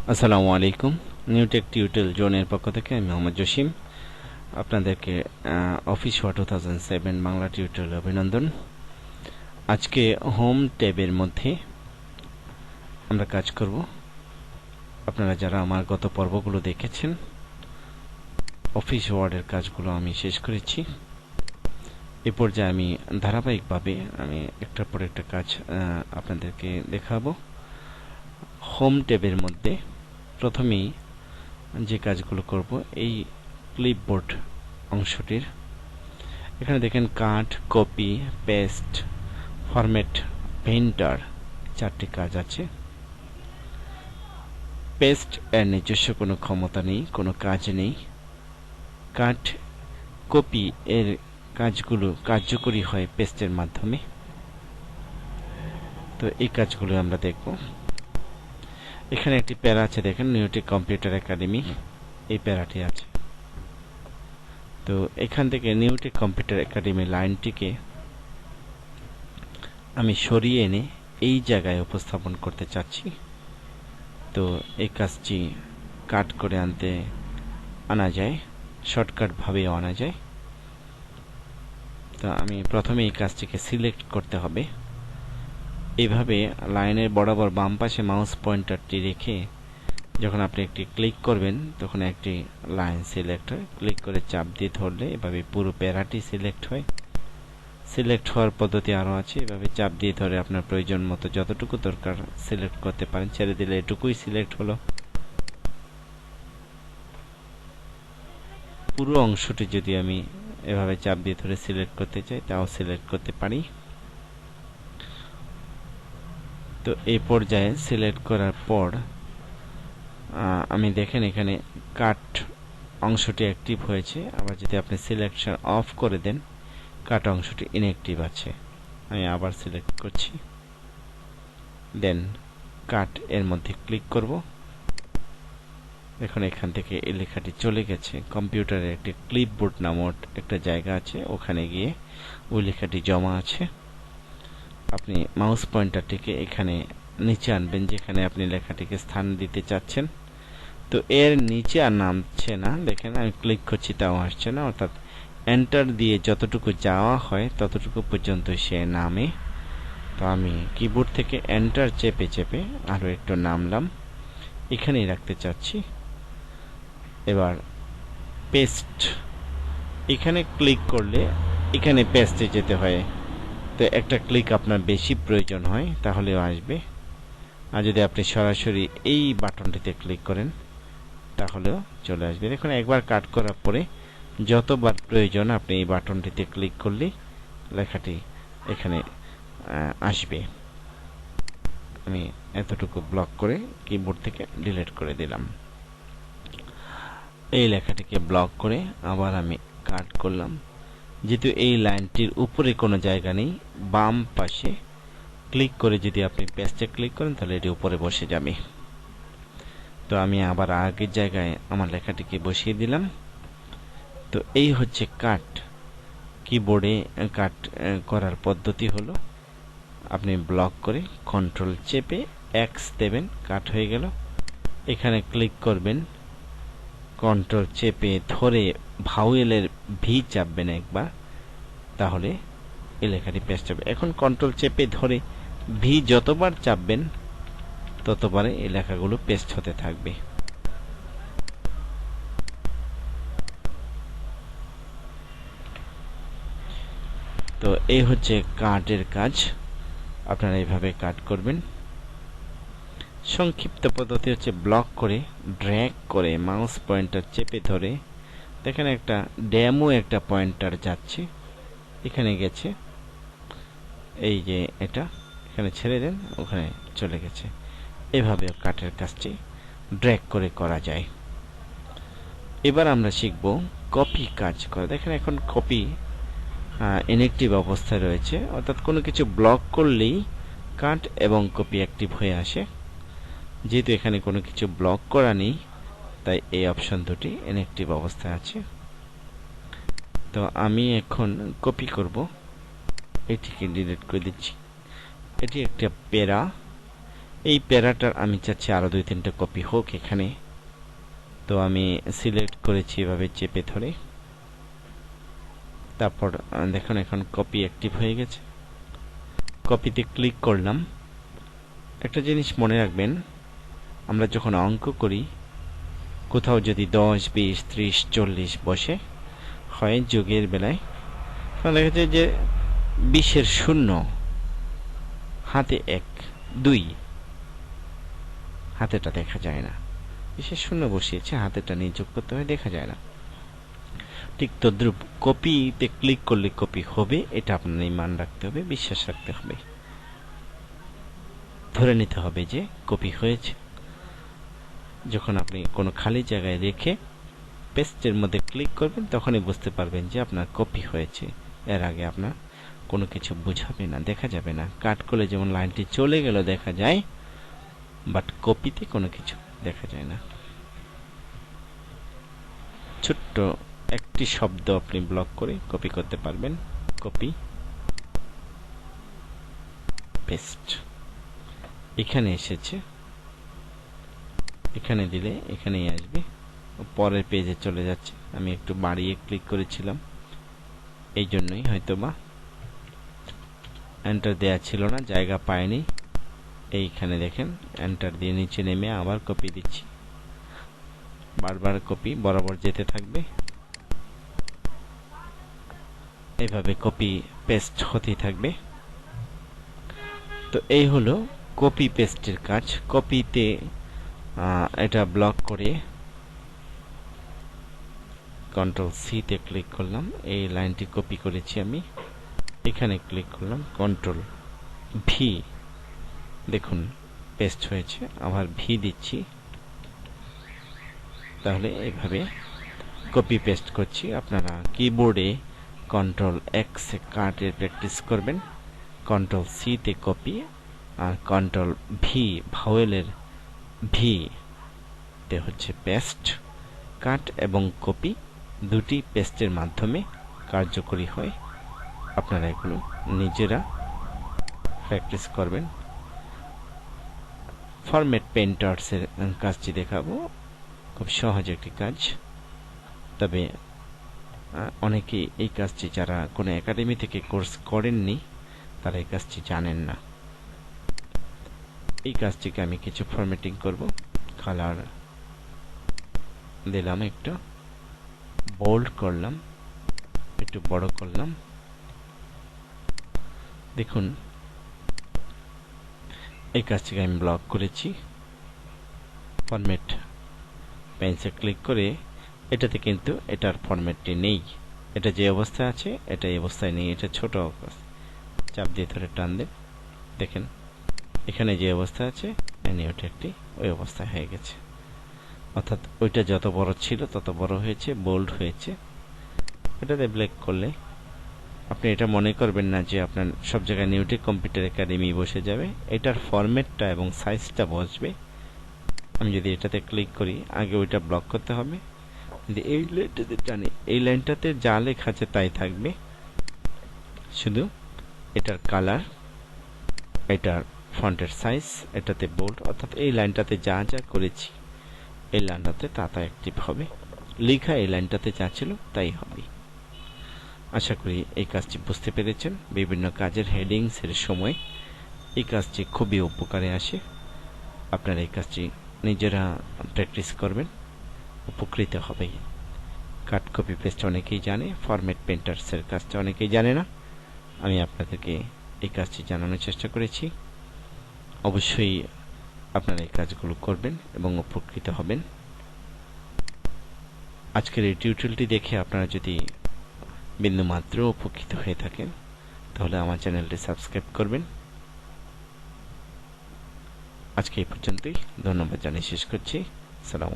আসসালামু আলাইকুম। Newtech tutorial জোনের পক্ষ থেকে আমি মোহাম্মদ জসিম আপনাদেরকে অফিস 2007 বাংলা টিউটোরিয়াল অভিনন্দন। আজকে হোম ট্যাবের মধ্যে আমরা কাজ করব। আপনারা যারা আমার গত পর্বগুলো দেখেছেন, অফিস ওয়ার্ডের কাজগুলো আমি শেষ করেছি। এ পর্যায়ে আমি ধারাবাহিকভাবে একটার পর একটা কাজ আপনাদেরকে দেখাবো। হোম ট্যাবের মধ্যে প্রথমেই যে কাজগুলো করব, এই ক্লিপবোর্ড অংশটির এখানে দেখেন কাট, কপি, পেস্ট, ফরম্যাট, পেইন্টার, চারটি কাজ আছে। পেস্ট এর নিজস্ব কোনো ক্ষমতা নেই, কোনো কাজ নেই। কাট, কপি এর কাজগুলো কার্যকরী হয় পেস্টের মাধ্যমে। তো এই কাজগুলো আমরা দেখব। এখানে একটি প্যারা আছে, দেখেন নিউটেক কম্পিউটার একাডেমি, এই প্যারাটি আছে। তো এখান থেকে নিউটেক কম্পিউটার একাডেমি লাইনটিকে আমি সরিয়ে এনে এই জায়গায় উপস্থাপন করতে চাচ্ছি। তো এই কাজটি কাট করে আনা যায়, শর্টকাট ভাবেও আনা যায়। তো আমি প্রথমে এই কাজটিকে সিলেক্ট করতে হবে। এইভাবে লাইনের বরাবর বাম পাশে মাউস পয়েন্টারটি রেখে যখন আপনি একটি ক্লিক করবেন, তখন একটি লাইন সিলেক্ট হয়। ক্লিক করে চাপ দিয়ে ধরলে এভাবে পুরো প্যারাটি সিলেক্ট হয়। সিলেক্ট হওয়ার পদ্ধতি আরও আছে, এভাবে চাপ দিয়ে ধরে আপনার প্রয়োজন মতো যতটুকু দরকার সিলেক্ট করতে পারেন। ছেড়ে দিলে এটুকুই সিলেক্ট হলো। পুরো অংশটি যদি আমি এভাবে চাপ দিয়ে ধরে সিলেক্ট করতে চাই, তাও সিলেক্ট করতে পারি। তো এই পর্যায়ে সিলেক্ট করার পর আমি দেখেন এখানে কাট অংশটি অ্যাক্টিভ হয়েছে। আবার যদি আপনি সিলেকশন অফ করে দেন, কাট অংশটি ইনঅ্যাক্টিভ আছে। আমি আবার সিলেক্ট করছি, দেন কাট এর মধ্যে ক্লিক করব। এখন এখান থেকে এই লেখাটি চলে গেছে। কম্পিউটারে একটি ক্লিপবোর্ড নামক একটা জায়গা আছে, ওখানে গিয়ে ওই লেখাটি জমা আছে। আপনি মাউস পয়েন্টারটিকে এখানে নিচে আনবেন, যেখানে আপনি লেখাটিকে স্থান দিতে চাচ্ছেন। তো এর নিচে আর নামছে না, দেখেন আমি ক্লিক করছি তাও আসছে না। অর্থাৎ এন্টার দিয়ে যতটুকু যাওয়া হয় ততটুকু পর্যন্ত সে নামে। তো আমি কিবোর্ড থেকে এন্টার চেপে চেপে আরও একটু নামলাম, এখানেই রাখতে চাচ্ছি। এবার পেস্ট, এখানে ক্লিক করলে এখানে পেস্টে যেতে হয়। তো একটা ক্লিক আপনার বেশি প্রয়োজন হয়, তাহলেও আসবে। আর যদি আপনি সরাসরি এই বাটনটিতে ক্লিক করেন, তাহলেও চলে আসবে। দেখুন, একবার কাট করার পরে যতবার প্রয়োজন আপনি এই বাটনটিতে ক্লিক করলেই লেখাটি এখানে আসবে। আমি এতটুকু ব্লক করে কিবোর্ড থেকে ডিলিট করে দিলাম। এই লেখাটিকে ব্লক করে আবার আমি কাট করলাম। যেহেতু এই লাইনটির উপরে কোনো জায়গা নেই, বাম পাশে ক্লিক করে যদি আপনি পেস্টে ক্লিক করেন, তাহলে এটি উপরে বসে যাবে। তো আমি আবার আগের জায়গায় আমার লেখাটিকে বসিয়ে দিলাম। তো এই হচ্ছে কাট। কিবোর্ডে কাট করার পদ্ধতি হলো, আপনি ব্লক করে কন্ট্রোল চেপে এক্স দেবেন, কাট হয়ে গেল। এখানে ক্লিক করবেন, কন্ট্রোল চেপে ধরে ভাউয়েলের ভি চাপবেন একবার, তাহলে এই লেখাটি পেস্ট হবে। এখন কন্ট্রোল চেপে ধরে ভি যতবার চাপবেন, ততবারে এই লেখাগুলো পেস্ট হতে থাকবে। তো এই হচ্ছে কাটের কাজ। আপনারা এইভাবে কাট করবেন। সংক্ষিপ্ত পদ্ধতি হচ্ছে ব্লক করে ড্র্যাগ করে মাউস পয়েন্টার চেপে ধরে, দেখেন একটা ডেমো একটা পয়েন্টার যাচ্ছে, এখানে গেছে। এই যে এটা এখানে ছেড়ে দেন, ওখানে চলে গেছে। এভাবে কাটের কাজটি ড্র্যাগ করে করা যায়। এবার আমরা শিখব কপি কাজ করা। দেখেন এখন কপি ইনঅ্যাক্টিভ অবস্থায় রয়েছে, অর্থাৎ কোনো কিছু ব্লক করলেই কাট এবং কপি অ্যাক্টিভ হয়ে আসে। যেহেতু এখানে কোনো কিছু ব্লক করা নেই, তাই এই অপশন দুটি ইনঅ্যাক্টিভ অবস্থায় আছে। তো আমি এখন কপি করব, এটিকে ডিলিট করে দিচ্ছি। এটি একটা প্যারা, এই প্যারাটার আমি চাচ্ছি আরো 2-3টা কপি হোক এখানে, তো আমি সিলেক্ট করেছি এভাবে চেপে ধরে। তারপর দেখুন এখন কপি অ্যাক্টিভ হয়ে গেছে। কপিতে ক্লিক করলাম। একটা জিনিস মনে রাখবেন, আমরা যখন অঙ্ক করি কোথাও যদি 10, 20, 30, 40 বসে হয় যোগের বেলায়, তখন দেখা যায় যে 20-এর 0 হাতে 1, 2 হাতেটা দেখা যায় না। 20-এর 0 বসিয়েছে, হাতেটা নিয়ে যোগ করতে হয়, দেখা যায় না। ঠিক তদ্রুপ কপিতে ক্লিক করলে কপি হবে, এটা আপনার মান রাখতে হবে, বিশ্বাস রাখতে হবে, ধরে নিতে হবে যে কপি হয়েছে। যখন আপনি কোনো খালি জায়গায় রেখে পেস্টের মধ্যে ক্লিক করবেন তখনই বুঝতে পারবেন যে আপনার কপি হয়েছে। এর আগে আপনার কোনো কিছু বোঝাবে না, দেখা যাবে না। কাট করলে যেমন লাইনটি চলে গেল দেখা যায়, বাট কপিতে কোনো কিছু দেখা যায় না। ছোট্ট একটি শব্দ আপনি ব্লক করে কপি করতে পারবেন। কপি পেস্ট এখানে এসেছে, এখানে দিলে এখানেই আসবে, পরের পেজে চলে যাচ্ছে। আমি একটু বাড়িয়ে ক্লিক করেছিলাম, এই জন্যই হয়তোবা এন্টার দেয়া ছিল না, জায়গা পায়নি। এইখানে দেখেন এন্টার দিয়ে নিচে নেমে আবার কপি দিচ্ছি, বারবার কপি বরাবর যেতে থাকবে, এইভাবে কপি পেস্ট হতেই থাকবে। তো এই হলো কপি পেস্টের কাজ। কপিতে এটা ব্লক করে কন্ট্রোল সি তে ক্লিক করলাম, এই লাইনটি কপি করেছি আমি, এখানে ক্লিক করলাম, কন্ট্রোল ভি, দেখুন পেস্ট হয়েছে। আবার ভি দিচ্ছি, তাহলে এইভাবে কপি পেস্ট করছি। আপনারা কিবোর্ডে কন্ট্রোল এক্স এ কাটের প্র্যাকটিস করবেন, কন্ট্রোল সি তে কপি, আর কন্ট্রোল ভি ভাওয়েলের ভি তে হচ্ছে পেস্ট। কাট এবং কপি দুটি পেস্টের মাধ্যমে কার্যকরী হয়। আপনারা এগুলো নিজেরা প্র্যাকটিস করবেন। ফরম্যাট পেইন্টার্সের কাজটি দেখাবো, খুব সহজ একটি কাজ, তবে অনেকে এই কাজটি যারা কোনো একাডেমি থেকে কোর্স করেননি তারা এই কাজটি জানেন না। এই কাজটিকে আমি কিছু ফরম্যাটিং করব, কালার দিলাম, একটু বোল্ড করলাম, একটু বড় করলাম। দেখুন এই কাজটিকে আমি ব্লক করেছি। ফরম্যাট পেন্সে ক্লিক করে এটাতে কিন্তু এটার ফরম্যাটটি নেই, এটা যে অবস্থায় আছে এটা এই অবস্থায় নেই, এটা ছোট অবস্থা। চাপ দিয়ে ধরে টান দেন, দেখেন এখানে যে অবস্থা আছে ওটা একটি ওই অবস্থায় হয়ে গেছে, অর্থাৎ ওইটা যত বড় ছিল তত বড় হয়েছে, বোল্ড হয়েছে। এটাতে ব্ল্যাক করলে আপনি এটা মনে করবেন না যে আপনার সব জায়গায় নিউটেক কম্পিউটার একাডেমি বসে যাবে, এটার ফরম্যাটটা এবং সাইজটা বসবে। আমি যদি এটাতে ক্লিক করি, আগে ওইটা ব্লক করতে হবে, যদি এই লাইনটাতে টানি এই লাইনটাতে যা লেখা আছে তাই থাকবে, শুধু এটার কালার, এটার ফন্টের সাইজ, এটাতে বোল্ড, অর্থাৎ এই লাইনটাতে যা যা করেছি এই লাইনটাতে তা অ্যাক্টিভ হবে, লেখা এই লাইনটাতে যা ছিল তাই হবে। আশা করি এই কাজটি বুঝতে পেরেছেন। বিভিন্ন কাজের হেডিংস এর সময় এই কাজটি খুবই উপকারে আসে। আপনারা এই কাজটি নিজেরা প্র্যাকটিস করবেন, উপকৃত হবে। কাট কপি পেস্ট অনেকেই জানে, ফরম্যাট পেইন্টার্সের কাজটা অনেকেই জানে না। আমি আপনাদেরকে এই কাজটি জানানোর চেষ্টা করেছি। অবশ্যই আপনারা এই কাজগুলো করবেন এবং উপকৃত হবেন। আজকের এই টিউটোরিয়ালটি দেখে আপনারা যদি বিন্দুমাত্র উপকৃত হয়ে থাকেন তাহলে আমার চ্যানেলটি সাবস্ক্রাইব করবেন। আজকে এই পর্যন্তই, ধন্যবাদ জানিয়ে শেষ করছি। সালাম।